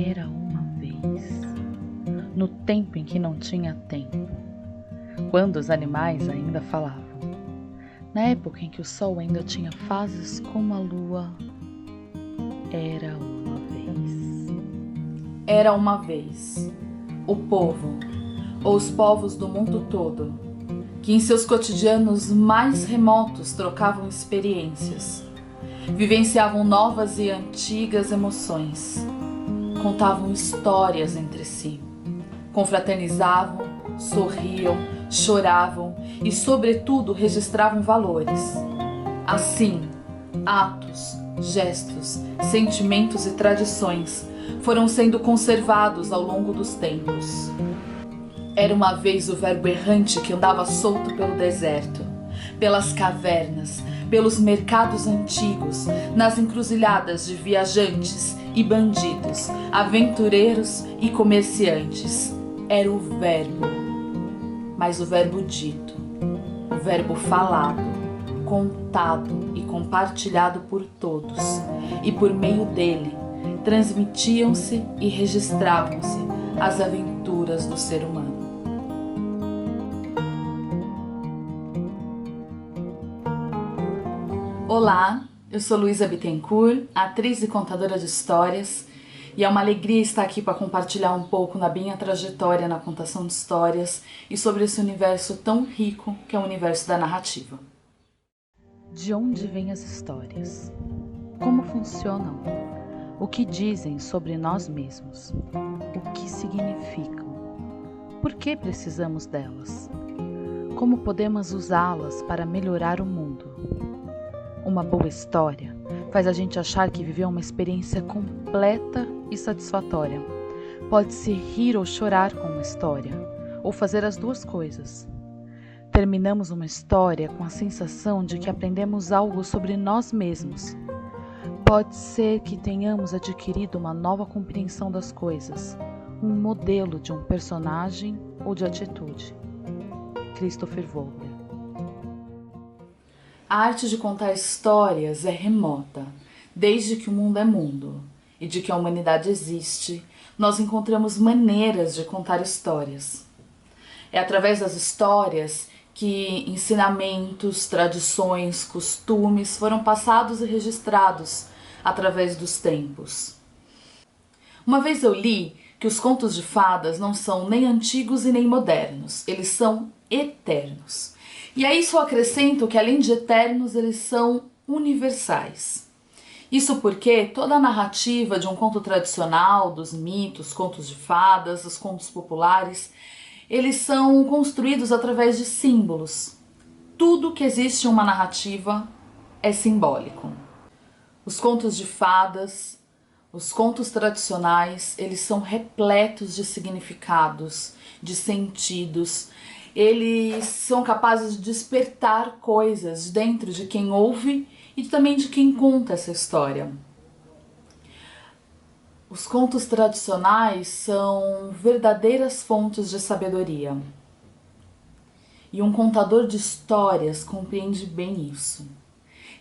Era uma vez, no tempo em que não tinha tempo, quando os animais ainda falavam, na época em que o sol ainda tinha fases como a lua. Era uma vez. Era uma vez o povo, ou os povos do mundo todo, que em seus cotidianos mais remotos trocavam experiências, vivenciavam novas e antigas emoções, contavam histórias entre si, confraternizavam, sorriam, choravam e, sobretudo, registravam valores. Assim, atos, gestos, sentimentos e tradições foram sendo conservados ao longo dos tempos. Era uma vez o verbo errante que andava solto pelo deserto, pelas cavernas, pelos mercados antigos, nas encruzilhadas de viajantes e bandidos, aventureiros e comerciantes. Era o verbo, mas o verbo dito, o verbo falado, contado e compartilhado por todos, e por meio dele transmitiam-se e registravam-se as aventuras do ser humano. Olá, eu sou Luísa Bittencourt, atriz e contadora de histórias, e é uma alegria estar aqui para compartilhar um pouco da minha trajetória na contação de histórias e sobre esse universo tão rico que é o universo da narrativa. De onde vêm as histórias? Como funcionam? O que dizem sobre nós mesmos? O que significam? Por que precisamos delas? Como podemos usá-las para melhorar o mundo? Uma boa história faz a gente achar que viveu uma experiência completa e satisfatória. Pode-se rir ou chorar com uma história, ou fazer as duas coisas. Terminamos uma história com a sensação de que aprendemos algo sobre nós mesmos. Pode ser que tenhamos adquirido uma nova compreensão das coisas, um modelo de um personagem ou de atitude. Christopher Vogler. A arte de contar histórias é remota. Desde que o mundo é mundo e de que a humanidade existe, nós encontramos maneiras de contar histórias. É através das histórias que ensinamentos, tradições, costumes foram passados e registrados através dos tempos. Uma vez eu li que os contos de fadas não são nem antigos e nem modernos, eles são eternos. E a isso eu acrescento que, além de eternos, eles são universais. Isso porque toda a narrativa de um conto tradicional, dos mitos, contos de fadas, os contos populares, eles são construídos através de símbolos. Tudo que existe em uma narrativa é simbólico. Os contos de fadas, os contos tradicionais, eles são repletos de significados, de sentidos. Eles são capazes de despertar coisas dentro de quem ouve e também de quem conta essa história. Os contos tradicionais são verdadeiras fontes de sabedoria. E um contador de histórias compreende bem isso.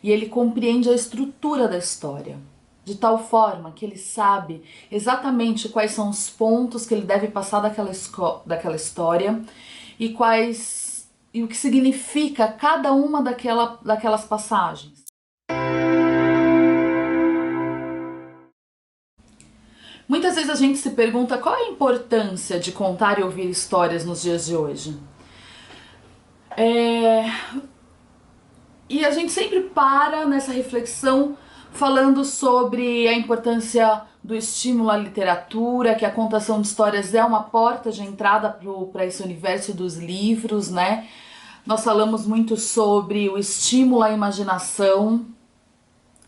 E ele compreende a estrutura da história, de tal forma que ele sabe exatamente quais são os pontos que ele deve passar daquela história e o que significa cada uma daquelas passagens. Muitas vezes a gente se pergunta qual é a importância de contar e ouvir histórias nos dias de hoje. E a gente sempre para nessa reflexão falando sobre a importância do estímulo à literatura, que a contação de histórias é uma porta de entrada para esse universo dos livros, né? Nós falamos muito sobre o estímulo à imaginação,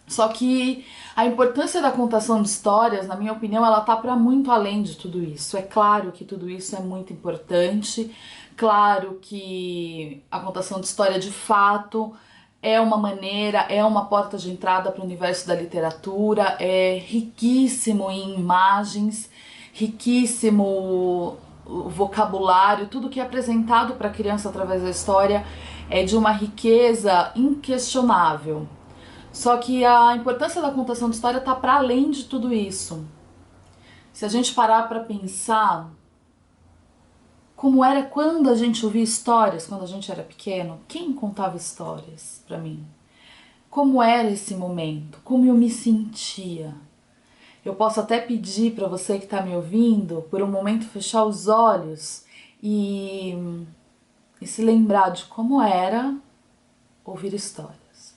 só que a importância da contação de histórias, na minha opinião, ela tá para muito além de tudo isso. É claro que tudo isso é muito importante, claro que a contação de história de fato é uma maneira, é uma porta de entrada para o universo da literatura, é riquíssimo em imagens, riquíssimo o vocabulário, tudo que é apresentado para a criança através da história é de uma riqueza inquestionável. Só que a importância da contação de história está para além de tudo isso. Se a gente parar para pensar como era quando a gente ouvia histórias, quando a gente era pequeno, quem contava histórias para mim? Como era esse momento? Como eu me sentia? Eu posso até pedir para você que está me ouvindo, por um momento fechar os olhos e se lembrar de como era ouvir histórias.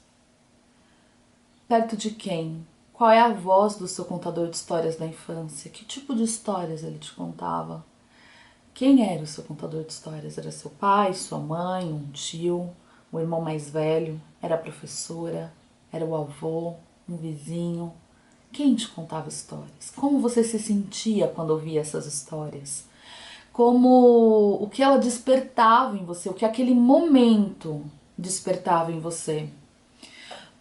Perto de quem? Qual é a voz do seu contador de histórias da infância? Que tipo de histórias ele te contava? Quem era o seu contador de histórias? Era seu pai, sua mãe, um tio, um irmão mais velho? Era a professora? Era o avô? Um vizinho? Quem te contava histórias? Como você se sentia quando ouvia essas histórias? Como o que ela despertava em você, o que aquele momento despertava em você?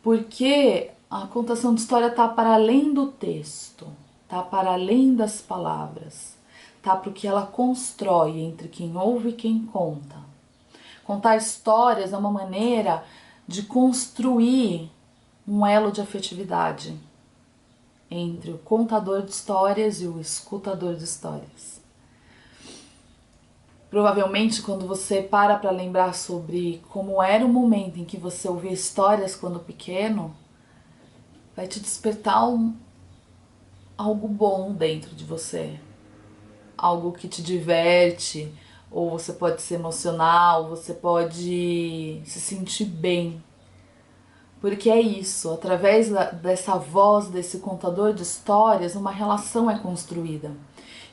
Porque a contação de história está para além do texto, está para além das palavras, está para o que ela constrói entre quem ouve e quem conta. Contar histórias é uma maneira de construir um elo de afetividade entre o contador de histórias e o escutador de histórias. Provavelmente, quando você para lembrar sobre como era o momento em que você ouvia histórias quando pequeno, vai te despertar algo bom dentro de você, algo que te diverte, ou você pode se emocionar, ou você pode se sentir bem. Porque é isso, através dessa voz, desse contador de histórias, uma relação é construída.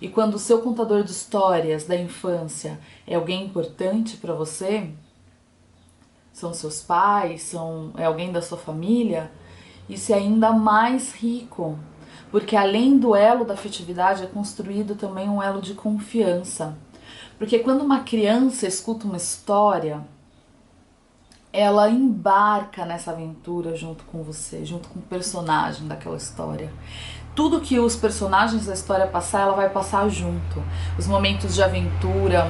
E quando o seu contador de histórias da infância é alguém importante para você, são seus pais, é alguém da sua família, isso é ainda mais rico, porque além do elo da afetividade é construído também um elo de confiança. Porque quando uma criança escuta uma história, ela embarca nessa aventura junto com você, junto com o personagem daquela história. Tudo que os personagens da história passar, ela vai passar junto. Os momentos de aventura,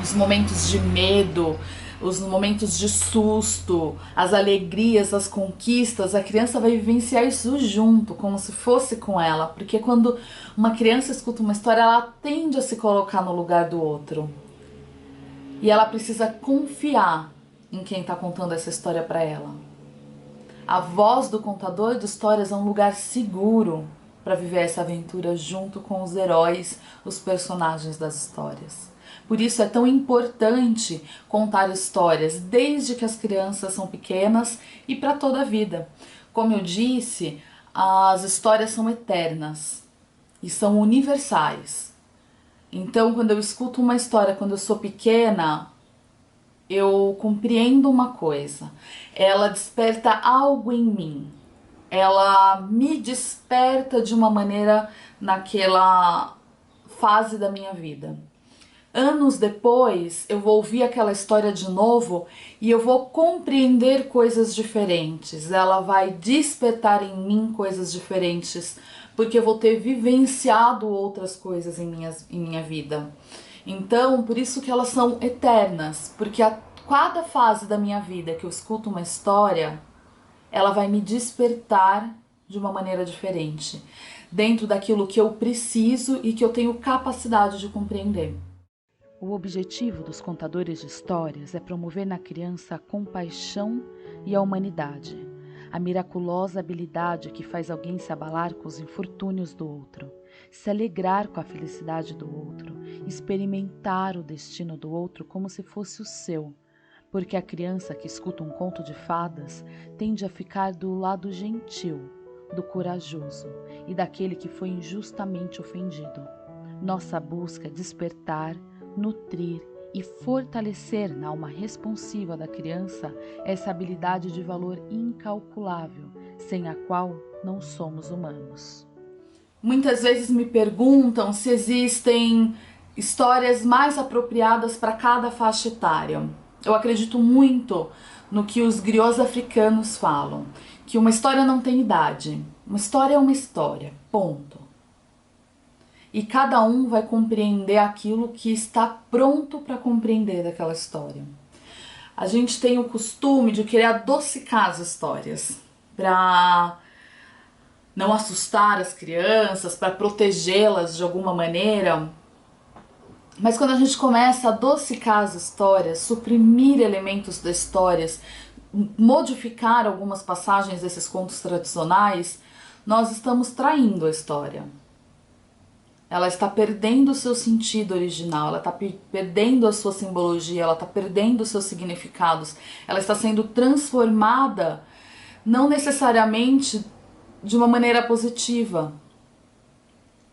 os momentos de medo, os momentos de susto, as alegrias, as conquistas, a criança vai vivenciar isso junto, como se fosse com ela. Porque quando uma criança escuta uma história, ela tende a se colocar no lugar do outro. E ela precisa confiar em quem está contando essa história para ela. A voz do contador de histórias é um lugar seguro para viver essa aventura junto com os heróis, os personagens das histórias. Por isso é tão importante contar histórias desde que as crianças são pequenas e para toda a vida. Como eu disse, as histórias são eternas e são universais. Então, quando eu escuto uma história quando eu sou pequena, eu compreendo uma coisa. Ela desperta algo em mim. Ela me desperta de uma maneira naquela fase da minha vida. Anos depois, eu vou ouvir aquela história de novo e eu vou compreender coisas diferentes. Ela vai despertar em mim coisas diferentes, porque eu vou ter vivenciado outras coisas em minha vida. Então, por isso que elas são eternas, porque a cada fase da minha vida que eu escuto uma história, ela vai me despertar de uma maneira diferente, dentro daquilo que eu preciso e que eu tenho capacidade de compreender. O objetivo dos contadores de histórias é promover na criança a compaixão e a humanidade, a miraculosa habilidade que faz alguém se abalar com os infortúnios do outro, se alegrar com a felicidade do outro, experimentar o destino do outro como se fosse o seu, porque a criança que escuta um conto de fadas tende a ficar do lado gentil, do corajoso e daquele que foi injustamente ofendido. Nossa busca é despertar, nutrir e fortalecer na alma responsiva da criança essa habilidade de valor incalculável, sem a qual não somos humanos. Muitas vezes me perguntam se existem histórias mais apropriadas para cada faixa etária. Eu acredito muito no que os griots africanos falam, que uma história não tem idade. Uma história é uma história, ponto. E cada um vai compreender aquilo que está pronto para compreender daquela história. A gente tem o costume de querer adocicar as histórias para não assustar as crianças, para protegê-las de alguma maneira. Mas quando a gente começa a adocicar as histórias, suprimir elementos das histórias, modificar algumas passagens desses contos tradicionais, nós estamos traindo a história. Ela está perdendo o seu sentido original, ela está perdendo a sua simbologia, ela está perdendo os seus significados, ela está sendo transformada, não necessariamente de uma maneira positiva.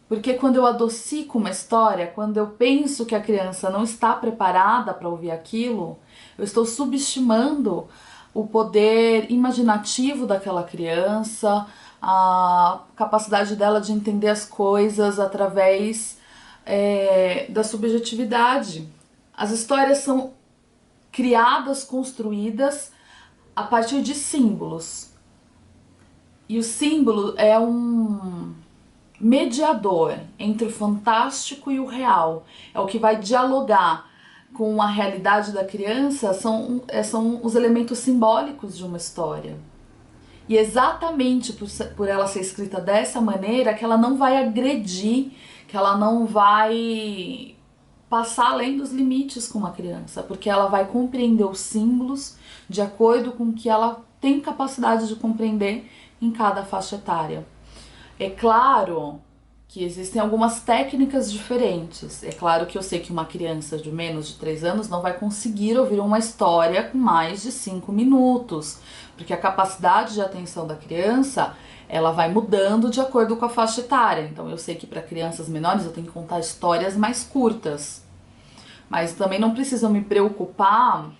Porque quando eu adocico uma história, quando eu penso que a criança não está preparada para ouvir aquilo, eu estou subestimando o poder imaginativo daquela criança, a capacidade dela de entender as coisas através da subjetividade. As histórias são criadas, construídas a partir de símbolos. E o símbolo é um mediador entre o fantástico e o real. É o que vai dialogar com a realidade da criança, são os elementos simbólicos de uma história. E exatamente por ela ser escrita dessa maneira que ela não vai agredir, que ela não vai passar além dos limites com uma criança, porque ela vai compreender os símbolos de acordo com o que ela tem capacidade de compreender em cada faixa etária. É claro que existem algumas técnicas diferentes. É claro que eu sei que uma criança de menos de 3 anos não vai conseguir ouvir uma história com mais de 5 minutos, porque a capacidade de atenção da criança, ela vai mudando de acordo com a faixa etária. Então eu sei que para crianças menores eu tenho que contar histórias mais curtas. Mas também não preciso me preocupar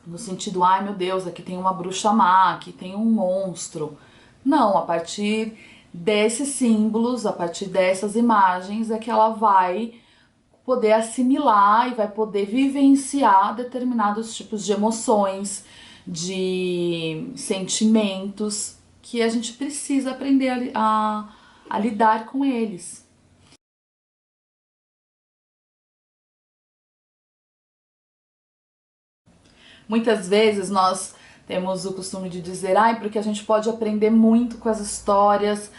no sentido, ai meu Deus, aqui tem uma bruxa má, aqui tem um monstro. Não, a partir desses símbolos, a partir dessas imagens, é que ela vai poder assimilar e vai poder vivenciar determinados tipos de emoções, de sentimentos que a gente precisa aprender a lidar com eles. Muitas vezes nós temos o costume de dizer, porque a gente pode aprender muito com as histórias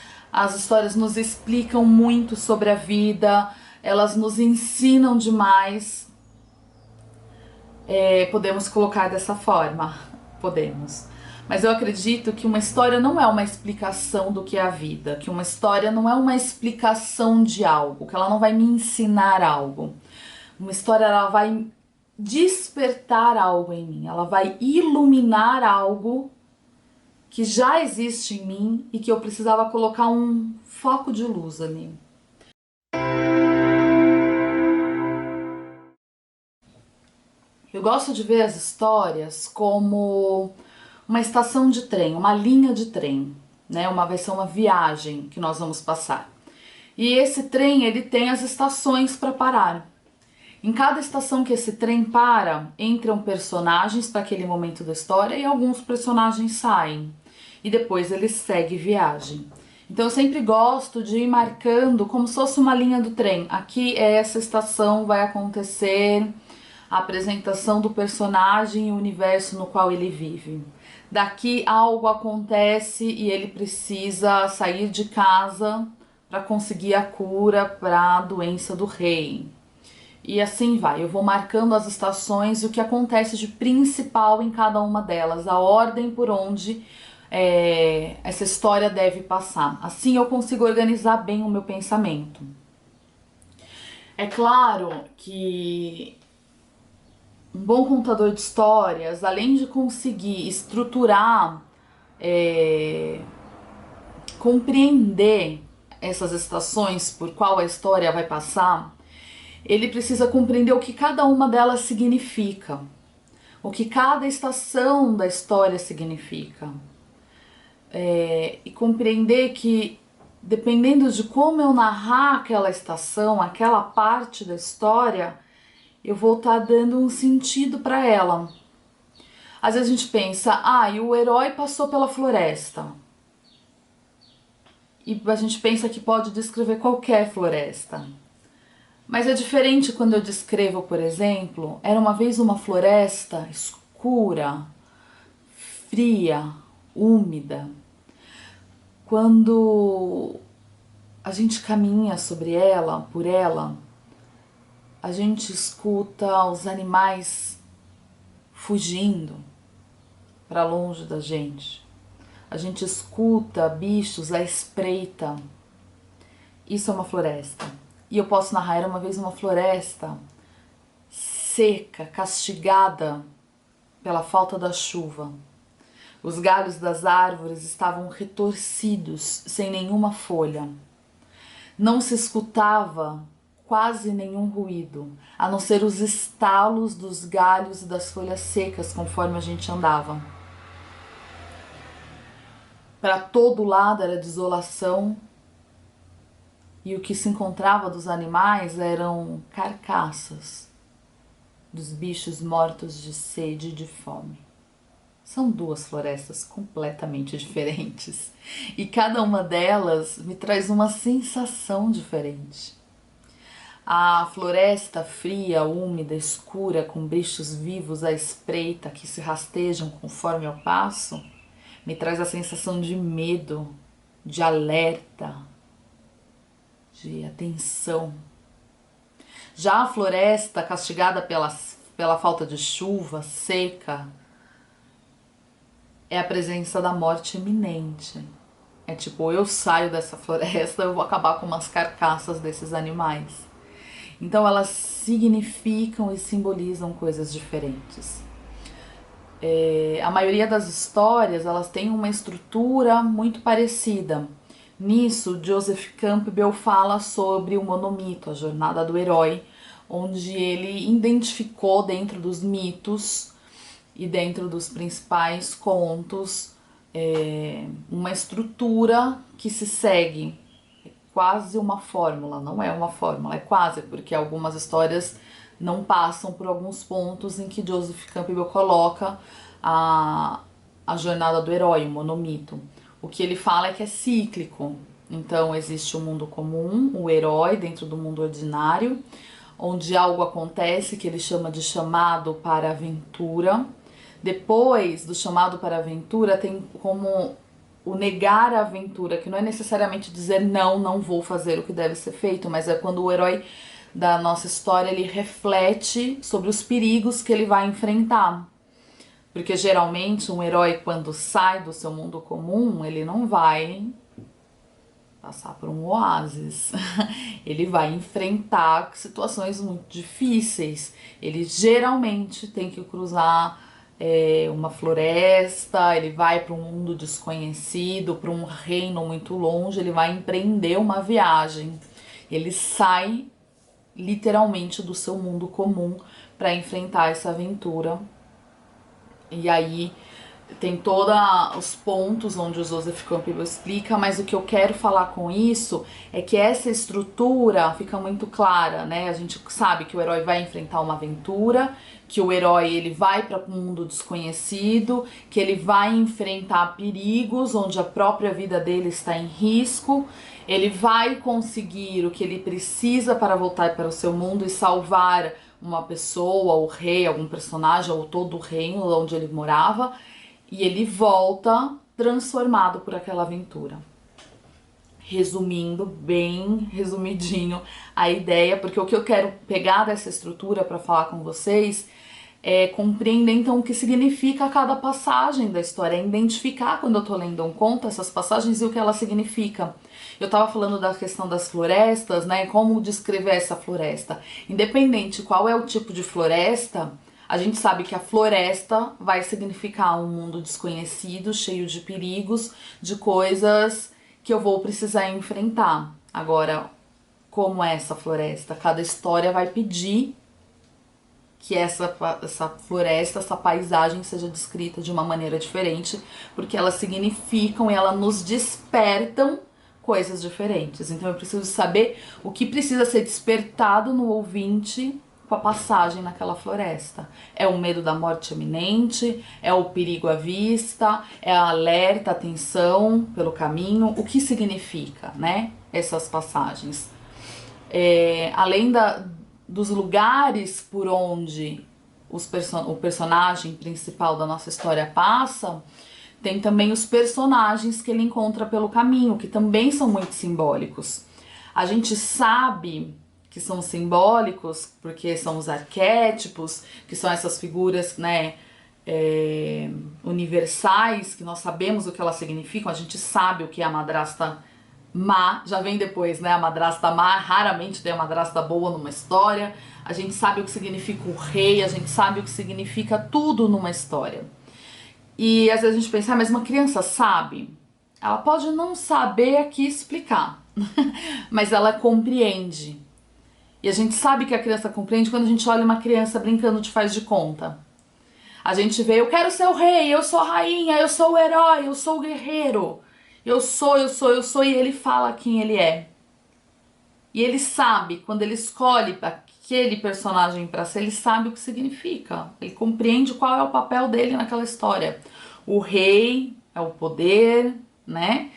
nos explicam muito sobre a vida, elas nos ensinam demais. Podemos colocar dessa forma, podemos. Mas eu acredito que uma história não é uma explicação do que é a vida, que uma história não é uma explicação de algo, que ela não vai me ensinar algo. Uma história, ela vai despertar algo em mim, ela vai iluminar algo que já existe em mim e que eu precisava colocar um foco de luz ali. Eu gosto de ver as histórias como uma estação de trem, uma linha de trem, né? Vai ser uma viagem que nós vamos passar. E esse trem, ele tem as estações para parar. Em cada estação que esse trem para, entram personagens para aquele momento da história e alguns personagens saem. E depois ele segue viagem. Então eu sempre gosto de ir marcando como se fosse uma linha do trem. Aqui é essa estação, vai acontecer a apresentação do personagem e o universo no qual ele vive. Daqui algo acontece e ele precisa sair de casa para conseguir a cura para a doença do rei. E assim vai, eu vou marcando as estações e o que acontece de principal em cada uma delas, a ordem por onde essa história deve passar. Assim eu consigo organizar bem o meu pensamento. É claro que um bom contador de histórias, além de conseguir estruturar, compreender essas estações por qual a história vai passar, ele precisa compreender o que cada uma delas significa, o que cada estação da história significa. E compreender que, dependendo de como eu narrar aquela estação, aquela parte da história, eu vou estar dando um sentido para ela. Às vezes a gente pensa, e o herói passou pela floresta. E a gente pensa que pode descrever qualquer floresta. Mas é diferente quando eu descrevo, por exemplo, era uma vez uma floresta escura, fria, úmida. Quando a gente caminha sobre ela, por ela, a gente escuta os animais fugindo para longe da gente. A gente escuta bichos à espreita. Isso é uma floresta. E eu posso narrar, era uma vez uma floresta seca, castigada pela falta da chuva. Os galhos das árvores estavam retorcidos, sem nenhuma folha. Não se escutava quase nenhum ruído, a não ser os estalos dos galhos e das folhas secas conforme a gente andava. Para todo lado era desolação, e o que se encontrava dos animais eram carcaças dos bichos mortos de sede e de fome. São duas florestas completamente diferentes e cada uma delas me traz uma sensação diferente. A floresta fria, úmida, escura, com bichos vivos à espreita que se rastejam conforme eu passo, me traz a sensação de medo, de alerta, de atenção. Já a floresta castigada pela falta de chuva, seca, é a presença da morte iminente. É tipo, eu saio dessa floresta, eu vou acabar com umas carcaças desses animais. Então elas significam e simbolizam coisas diferentes. A maioria das histórias, elas têm uma estrutura muito parecida. Nisso, Joseph Campbell fala sobre o monomito, a jornada do herói, onde ele identificou dentro dos mitos e dentro dos principais contos uma estrutura que se segue. É quase uma fórmula, não é uma fórmula, é quase, porque algumas histórias não passam por alguns pontos em que Joseph Campbell coloca a jornada do herói, o monomito. O que ele fala é que é cíclico. Então existe o mundo comum, o herói dentro do mundo ordinário, onde algo acontece que ele chama de chamado para a aventura. Depois do chamado para a aventura, tem como o negar a aventura, que não é necessariamente dizer não vou fazer o que deve ser feito, mas é quando o herói da nossa história ele reflete sobre os perigos que ele vai enfrentar. Porque geralmente um herói, quando sai do seu mundo comum, ele não vai passar por um oásis. Ele vai enfrentar situações muito difíceis. Ele geralmente tem que cruzar uma floresta, ele vai para um mundo desconhecido, para um reino muito longe, ele vai empreender uma viagem. Ele sai literalmente do seu mundo comum para enfrentar essa aventura. E aí tem todos os pontos onde o Joseph Campbell explica, mas o que eu quero falar com isso é que essa estrutura fica muito clara, né? A gente sabe que o herói vai enfrentar uma aventura, que o herói ele vai para um mundo desconhecido, que ele vai enfrentar perigos onde a própria vida dele está em risco, ele vai conseguir o que ele precisa para voltar para o seu mundo e salvar uma pessoa, o rei, algum personagem ou todo o reino onde ele morava. E ele volta transformado por aquela aventura. Resumindo, bem resumidinho a ideia, porque o que eu quero pegar dessa estrutura para falar com vocês é compreender então o que significa cada passagem da história, é identificar quando eu tô lendo um conto essas passagens e o que ela significa. Eu tava falando da questão das florestas, né? Como descrever essa floresta. Independente qual é o tipo de floresta, a gente sabe que a floresta vai significar um mundo desconhecido, cheio de perigos, de coisas que eu vou precisar enfrentar. Agora, como é essa floresta? Cada história vai pedir que essa floresta, essa paisagem seja descrita de uma maneira diferente, porque elas significam e elas nos despertam coisas diferentes. Então eu preciso saber o que precisa ser despertado no ouvinte com a passagem naquela floresta. É o medo da morte iminente, é o perigo à vista, é a alerta, atenção pelo caminho. O que significa, né, essas passagens? Além dos lugares por onde o personagem principal da nossa história passa, Tem também os personagens que ele encontra pelo caminho, que também são muito simbólicos. A gente sabe que são simbólicos porque são os arquétipos, que são essas figuras, né, universais, que nós sabemos o que elas significam. A gente sabe o que é a madrasta má, já vem depois, né? A madrasta má, raramente tem a madrasta boa numa história. A gente sabe o que significa o rei, a gente sabe o que significa tudo numa história. E às vezes a gente pensa, mas uma criança sabe? Ela pode não saber aqui explicar, mas ela compreende. E a gente sabe que a criança compreende quando a gente olha uma criança brincando de faz de conta. A gente vê, eu quero ser o rei, eu sou a rainha, eu sou o herói, eu sou o guerreiro. Eu sou, e ele fala quem ele é. E ele sabe, quando ele escolhe aquele personagem para ser, ele sabe o que significa. Ele compreende qual é o papel dele naquela história. O rei é o poder, né?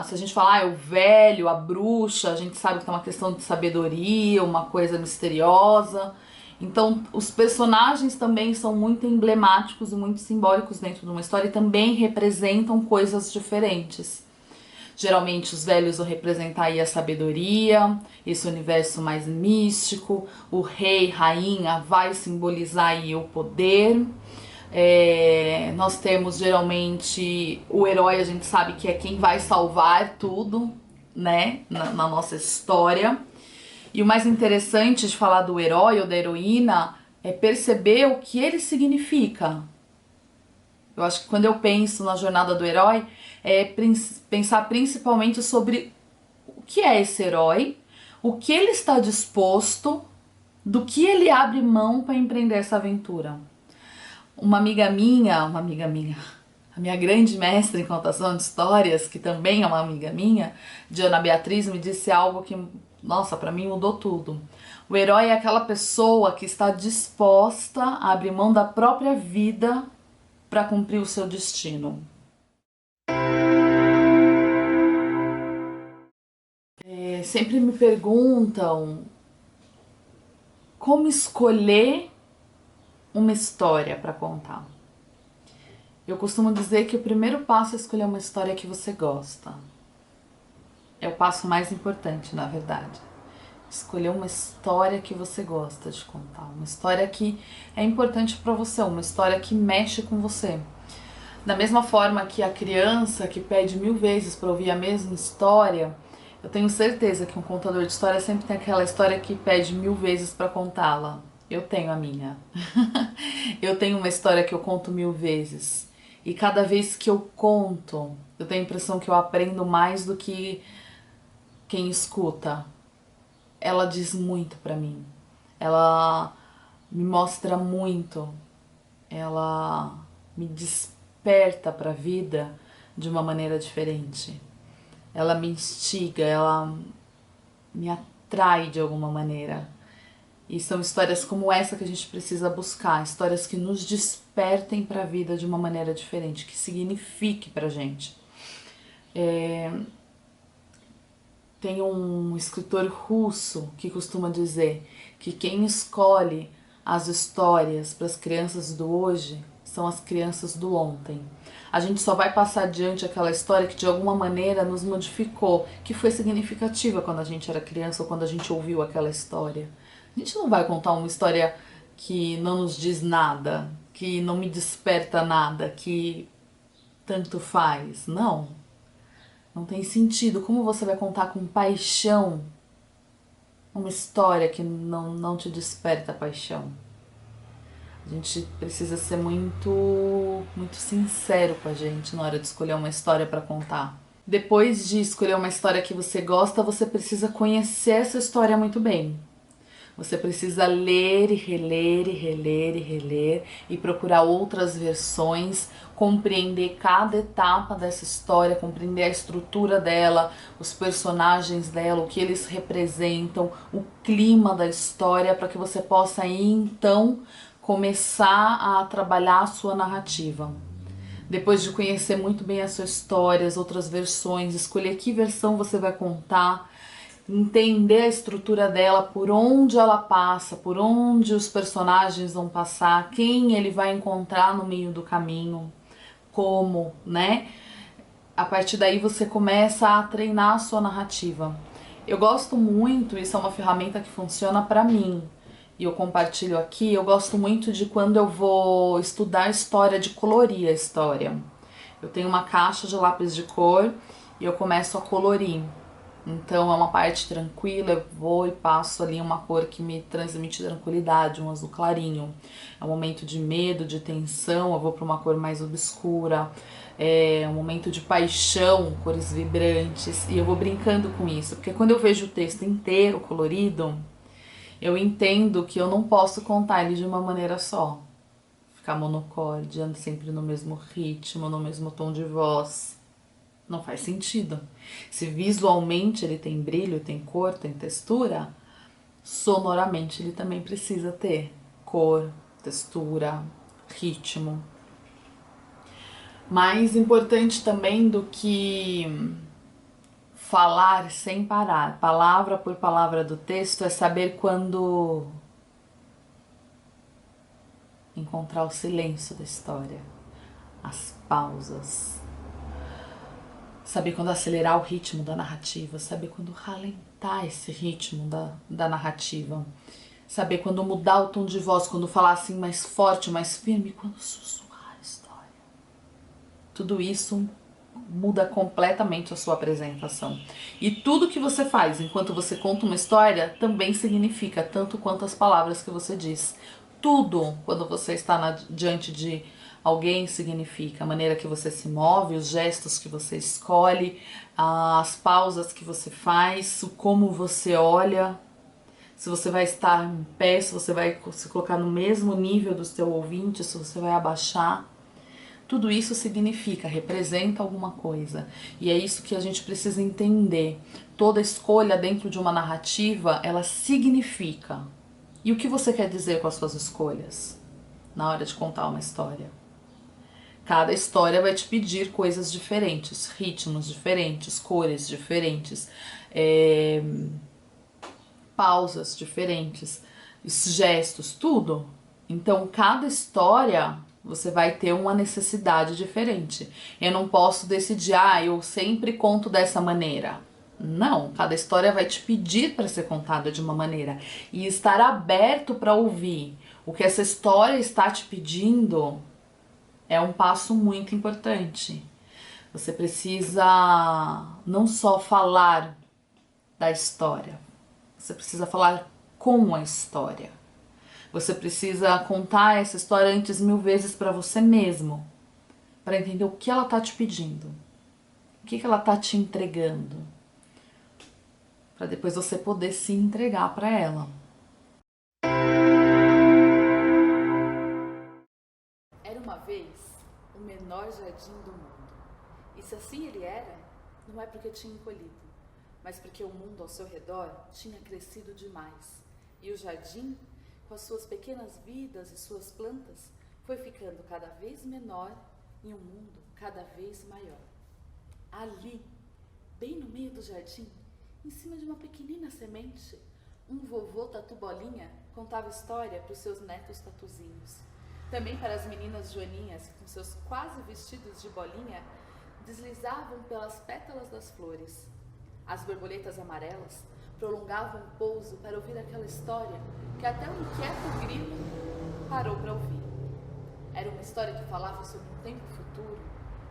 Se a gente falar, o velho, a bruxa, a gente sabe que tem uma questão de sabedoria, uma coisa misteriosa. Então, os personagens também são muito emblemáticos e muito simbólicos dentro de uma história e também representam coisas diferentes. Geralmente, os velhos vão representar aí a sabedoria, esse universo mais místico. O rei, rainha, vai simbolizar aí o poder. Nós temos geralmente o herói, a gente sabe que é quem vai salvar tudo, né, na nossa história. E o mais interessante de falar do herói ou da heroína é perceber o que ele significa. Eu acho que quando eu penso na jornada do herói, é pensar principalmente sobre o que é esse herói, o que ele está disposto, do que ele abre mão para empreender essa aventura. Uma amiga minha, a minha grande mestra em contação de histórias, que também é uma amiga minha, Diana Beatriz, me disse algo que, nossa, pra mim mudou tudo. O herói é aquela pessoa que está disposta a abrir mão da própria vida para cumprir o seu destino. Sempre me perguntam como escolher uma história para contar. Eu costumo dizer que o primeiro passo é escolher uma história que você gosta. É o passo mais importante, na verdade. Escolher uma história que você gosta de contar, uma história que é importante para você, uma história que mexe com você. Da mesma forma que a criança que pede 1000 vezes para ouvir a mesma história, eu tenho certeza que um contador de história sempre tem aquela história que pede 1000 vezes para contá-la. Eu tenho a minha. Eu tenho uma história que eu conto 1000 vezes. E cada vez que eu conto, eu tenho a impressão que eu aprendo mais do que quem escuta. Ela diz muito pra mim. Ela me mostra muito. Ela me desperta pra vida de uma maneira diferente. Ela me instiga, ela me atrai de alguma maneira. E são histórias como essa que a gente precisa buscar, histórias que nos despertem para a vida de uma maneira diferente, que signifique pra gente. Tem um escritor russo que costuma dizer que quem escolhe as histórias para as crianças do hoje são as crianças do ontem. A gente só vai passar adiante aquela história que de alguma maneira nos modificou, que foi significativa quando a gente era criança ou quando a gente ouviu aquela história. A gente não vai contar uma história que não nos diz nada, que não me desperta nada, que tanto faz. Não. Não tem sentido. Como você vai contar com paixão uma história que não te desperta paixão? A gente precisa ser muito sincero com a gente na hora de escolher uma história para contar. Depois de escolher uma história que você gosta, você precisa conhecer essa história muito bem. Você precisa ler e reler e reler e reler e procurar outras versões, compreender cada etapa dessa história, compreender a estrutura dela, os personagens dela, o que eles representam, o clima da história, para que você possa aí então começar a trabalhar a sua narrativa. Depois de conhecer muito bem a sua história, as outras versões, escolher que versão você vai contar, entender a estrutura dela, por onde ela passa, por onde os personagens vão passar, quem ele vai encontrar no meio do caminho, como, né? A partir daí você começa a treinar a sua narrativa. Eu gosto muito, isso é uma ferramenta que funciona para mim, e eu compartilho aqui. Eu gosto muito de quando eu vou estudar história, de colorir a história. Eu tenho uma caixa de lápis de cor e eu começo a colorir. Então é uma parte tranquila, eu vou e passo ali uma cor que me transmite tranquilidade, um azul clarinho. É um momento de medo, de tensão, eu vou para uma cor mais obscura. É um momento de paixão, cores vibrantes, e eu vou brincando com isso, porque quando eu vejo o texto inteiro colorido, eu entendo que eu não posso contar ele de uma maneira só. Ficar monocorde, sempre no mesmo ritmo, no mesmo tom de voz. Não faz sentido. Se visualmente ele tem brilho, tem cor, tem textura, sonoramente ele também precisa ter cor, textura, ritmo. Mais importante também do que falar sem parar, palavra por palavra do texto, é saber quando encontrar o silêncio da história, as pausas, saber quando acelerar o ritmo da narrativa, saber quando ralentar esse ritmo da narrativa, saber quando mudar o tom de voz, quando falar assim mais forte, mais firme, quando sussurrar a história. Tudo isso muda completamente a sua apresentação. E tudo que você faz enquanto você conta uma história também significa tanto quanto as palavras que você diz. Tudo, quando você está diante de alguém, significa a maneira que você se move, os gestos que você escolhe, as pausas que você faz, o como você olha, se você vai estar em pé, se você vai se colocar no mesmo nível do seu ouvinte, se você vai abaixar. Tudo isso significa, representa alguma coisa. E é isso que a gente precisa entender. Toda escolha dentro de uma narrativa, ela significa. E o que você quer dizer com as suas escolhas na hora de contar uma história? Cada história vai te pedir coisas diferentes, ritmos diferentes, cores diferentes, pausas diferentes, gestos, tudo. Então, cada história você vai ter uma necessidade diferente. Eu não posso decidir, eu sempre conto dessa maneira. Não, cada história vai te pedir para ser contada de uma maneira. E estar aberto para ouvir o que essa história está te pedindo é um passo muito importante. Você precisa não só falar da história, você precisa falar com a história. Você precisa contar essa história antes 1000 vezes para você mesmo, para entender o que ela tá te pedindo, o que ela tá te entregando, para depois você poder se entregar para ela. Era uma vez o menor jardim do mundo. E se assim ele era, não é porque tinha encolhido, mas porque o mundo ao seu redor tinha crescido demais. E o jardim, com as suas pequenas vidas e suas plantas, foi ficando cada vez menor e um mundo cada vez maior. Ali, bem no meio do jardim, em cima de uma pequenina semente, um vovô tatu bolinha contava história para os seus netos tatuzinhos. Também para as meninas joaninhas que, com seus quase vestidos de bolinha, deslizavam pelas pétalas das flores. As borboletas amarelas prolongavam o pouso para ouvir aquela história que até o inquieto grilo parou para ouvir. Era uma história que falava sobre um tempo futuro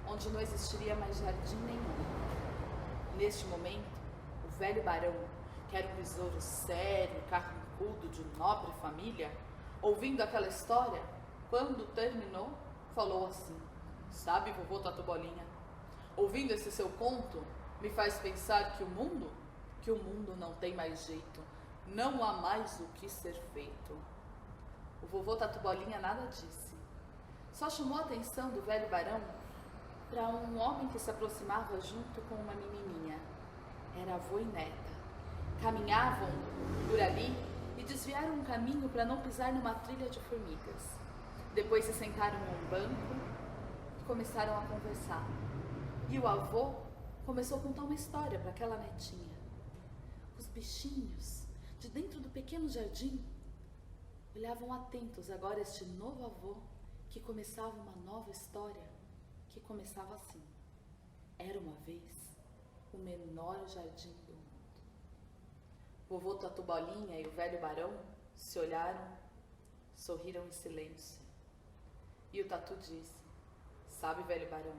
onde não existiria mais jardim nenhum. Neste momento, o velho barão, que era um besouro sério, carrancudo, de nobre família, ouvindo aquela história, quando terminou, falou assim: "Sabe, vovô Tatu Bolinha, ouvindo esse seu conto, me faz pensar que o mundo não tem mais jeito, não há mais o que ser feito." O vovô Tatu Bolinha nada disse, só chamou a atenção do velho barão para um homem que se aproximava junto com uma menininha. Era avô e neta. Caminhavam por ali e desviaram um caminho para não pisar numa trilha de formigas. Depois se sentaram em um banco e começaram a conversar. E o avô começou a contar uma história para aquela netinha. Os bichinhos de dentro do pequeno jardim olhavam atentos agora este novo avô que começava uma nova história que começava assim: era uma vez o menor jardim do mundo. Vovô Tatu Bolinha e o velho barão se olharam, sorriram em silêncio. E o Tatu disse: sabe, velho barão,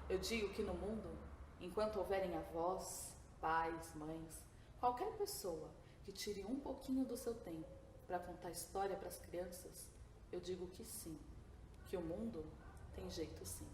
eu digo que no mundo, enquanto houverem avós, pais, mães, qualquer pessoa que tire um pouquinho do seu tempo para contar história para as crianças, eu digo que sim, que o mundo tem jeito sim.